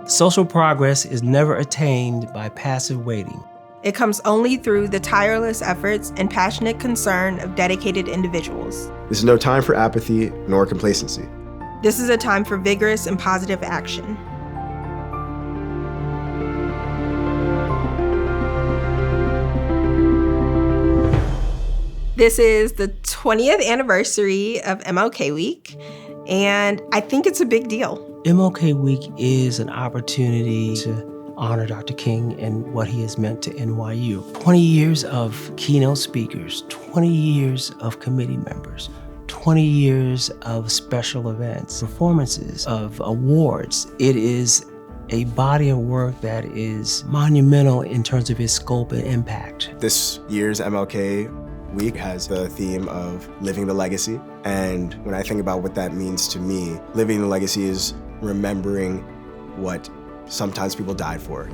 Social progress is never attained by passive waiting. It comes only through the tireless efforts and passionate concern of dedicated individuals. This is no time for apathy nor complacency. This is a time for vigorous and positive action. This is the 20th anniversary of MLK Week, and I think it's a big deal. MLK Week is an opportunity to honor Dr. King and what he has meant to NYU. 20 years of keynote speakers, 20 years of committee members, 20 years of special events, performances, of awards. It is a body of work that is monumental in terms of its scope and impact. This year's MLK Week has the theme of living the legacy. And when I think about what that means to me, living the legacy is remembering what sometimes people died for,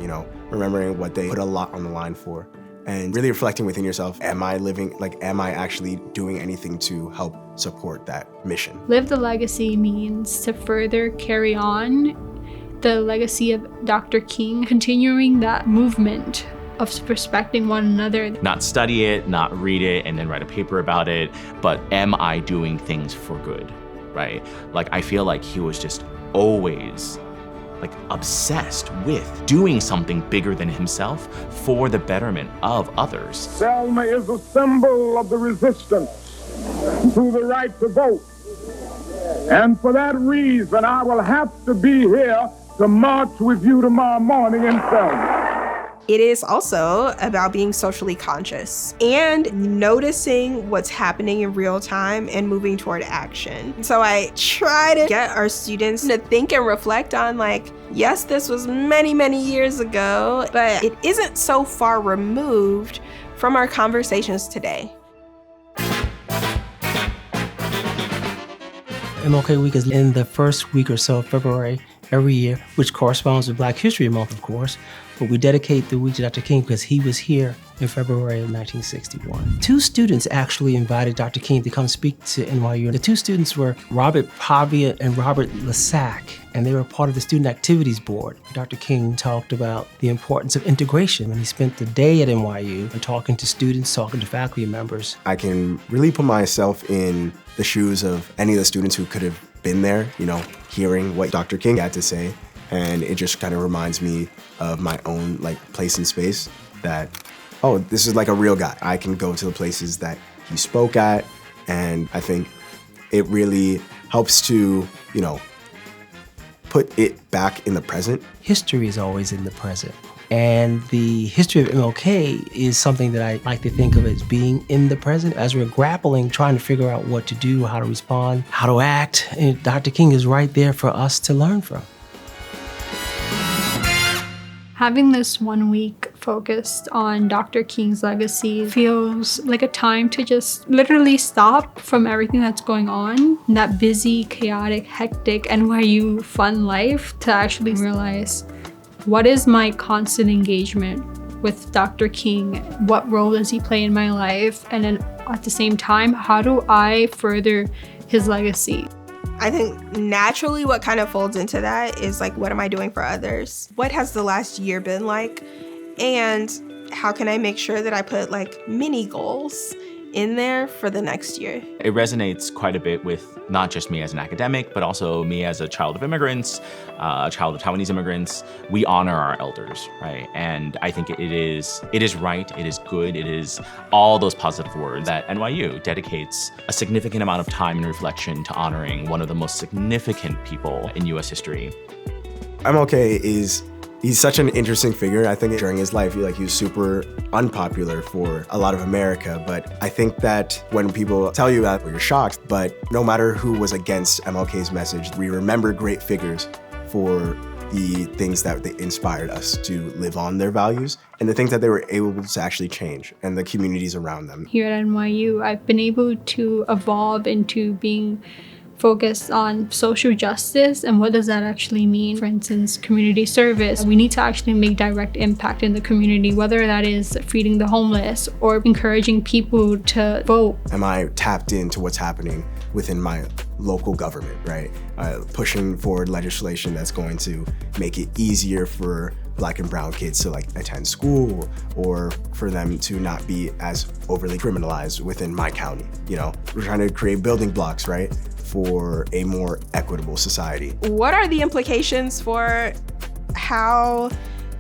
remembering what they put a lot on the line for, and really reflecting within yourself, am I actually doing anything to help support that mission? Live the legacy means to further carry on the legacy of Dr. King, continuing that movement of respecting one another. Not study it, not read it, and then write a paper about it, but am I doing things for good, right? I feel like he was just always obsessed with doing something bigger than himself for the betterment of others. Selma is a symbol of the resistance to the right to vote. And for that reason, I will have to be here to march with you tomorrow morning in Selma. It is also about being socially conscious and noticing what's happening in real time and moving toward action. So I try to get our students to think and reflect on yes, this was many, many years ago, but it isn't so far removed from our conversations today. MLK Week is in the first week or so of February every year, which corresponds with Black History Month, of course. But we dedicate the week to Dr. King because he was here in February of 1961. Two students actually invited Dr. King to come speak to NYU. The two students were Robert Pavia and Robert Lasac, and they were part of the Student Activities Board. Dr. King talked about the importance of integration when he spent the day at NYU and talking to students, talking to faculty members. I can really put myself in the shoes of any of the students who could have been there, hearing what Dr. King had to say. And it just kind of reminds me of my own place in space that, oh, this is a real guy. I can go to the places that he spoke at, and I think it really helps to, put it back in the present. History is always in the present. And the history of MLK is something that I like to think of as being in the present as we're grappling, trying to figure out what to do, how to respond, how to act. And Dr. King is right there for us to learn from. Having this 1 week focused on Dr. King's legacy feels like a time to just literally stop from everything that's going on, that busy, chaotic, hectic NYU fun life, to actually realize, what is my constant engagement with Dr. King? What role does he play in my life? And then at the same time, how do I further his legacy? I think naturally what kind of folds into that is what am I doing for others? What has the last year been like? And how can I make sure that I put mini goals in there for the next year? It resonates quite a bit with not just me as an academic, but also me as a child of immigrants, a child of Taiwanese immigrants. We honor our elders, right? And I think it is right, it is good, it is all those positive words that NYU dedicates a significant amount of time and reflection to honoring one of the most significant people in US history. MLK he's such an interesting figure. I think during his life, he was super unpopular for a lot of America. But I think that when people tell you that, you're shocked. But no matter who was against MLK's message, we remember great figures for the things that they inspired us to live on their values and the things that they were able to actually change and the communities around them. Here at NYU, I've been able to evolve into being focused on social justice and what does that actually mean. For instance, community service. We need to actually make direct impact in the community, whether that is feeding the homeless or encouraging people to vote. Am I tapped into what's happening within my local government, right? Pushing forward legislation that's going to make it easier for Black and brown kids to attend school, or for them to not be as overly criminalized within my county. We're trying to create building blocks, right, for a more equitable society. What are the implications for how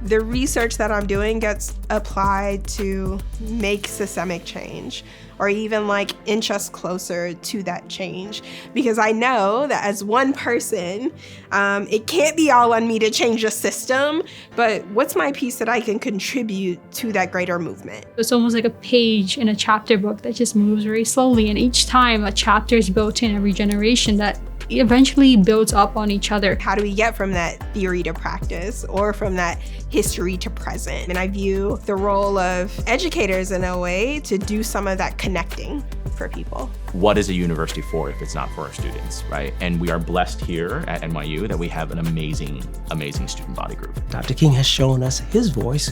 the research that I'm doing gets applied to make systemic change, or even inch us closer to that change? Because I know that as one person, it can't be all on me to change the system, but what's my piece that I can contribute to that greater movement? It's almost like a page in a chapter book that just moves very slowly, and each time a chapter is built in every generation that eventually builds up on each other. How do we get from that theory to practice, or from that history to present? And I view the role of educators in a way to do some of that connecting for people. What is a university for if it's not for our students, right? And we are blessed here at NYU that we have an amazing, amazing student body group. Dr. King has shown us his voice.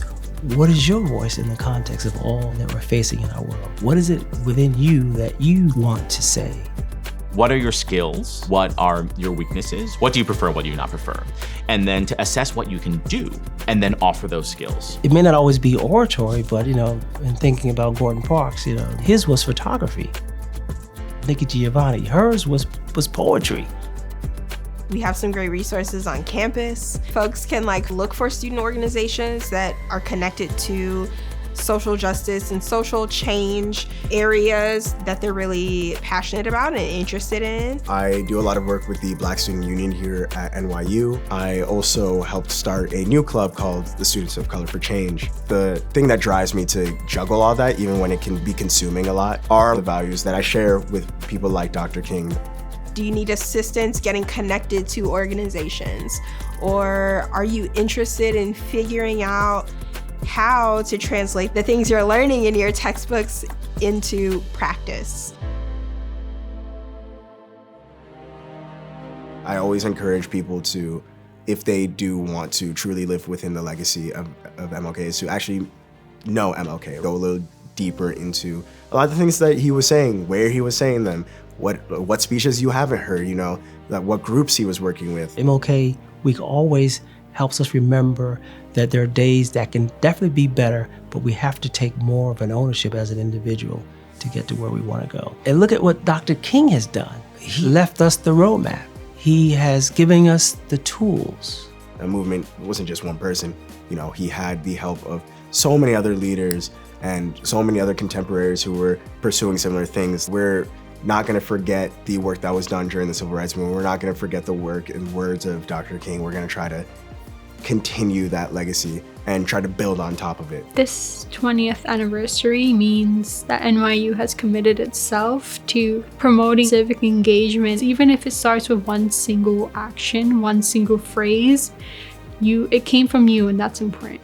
What is your voice in the context of all that we're facing in our world? What is it within you that you want to say? What are your skills? What are your weaknesses? What do you prefer? What do you not prefer? And then to assess what you can do and then offer those skills. It may not always be oratory, but in thinking about Gordon Parks, his was photography. Nikki Giovanni, hers was poetry. We have some great resources on campus. Folks can look for student organizations that are connected to social justice and social change areas that they're really passionate about and interested in. I do a lot of work with the Black Student Union here at NYU. I also helped start a new club called the Students of Color for Change. The thing that drives me to juggle all that, even when it can be consuming a lot, are the values that I share with people like Dr. King. Do you need assistance getting connected to organizations? Or are you interested in figuring out how to translate the things you're learning in your textbooks into practice? I always encourage people to, if they do want to truly live within the legacy of MLK, is to actually know MLK, go a little deeper into a lot of the things that he was saying, where he was saying them, what speeches you haven't heard, what groups he was working with. MLK Week always helps us remember that there are days that can definitely be better, but we have to take more of an ownership as an individual to get to where we want to go. And look at what Dr. King has done. He left us the roadmap. He has given us the tools. The movement wasn't just one person. He had the help of so many other leaders and so many other contemporaries who were pursuing similar things. We're not going to forget the work that was done during the Civil Rights Movement. We're not going to forget the work and words of Dr. King. We're going to try to continue that legacy and try to build on top of it. This 20th anniversary means that NYU has committed itself to promoting civic engagement. Even if it starts with one single action, one single phrase, it came from you, and that's important.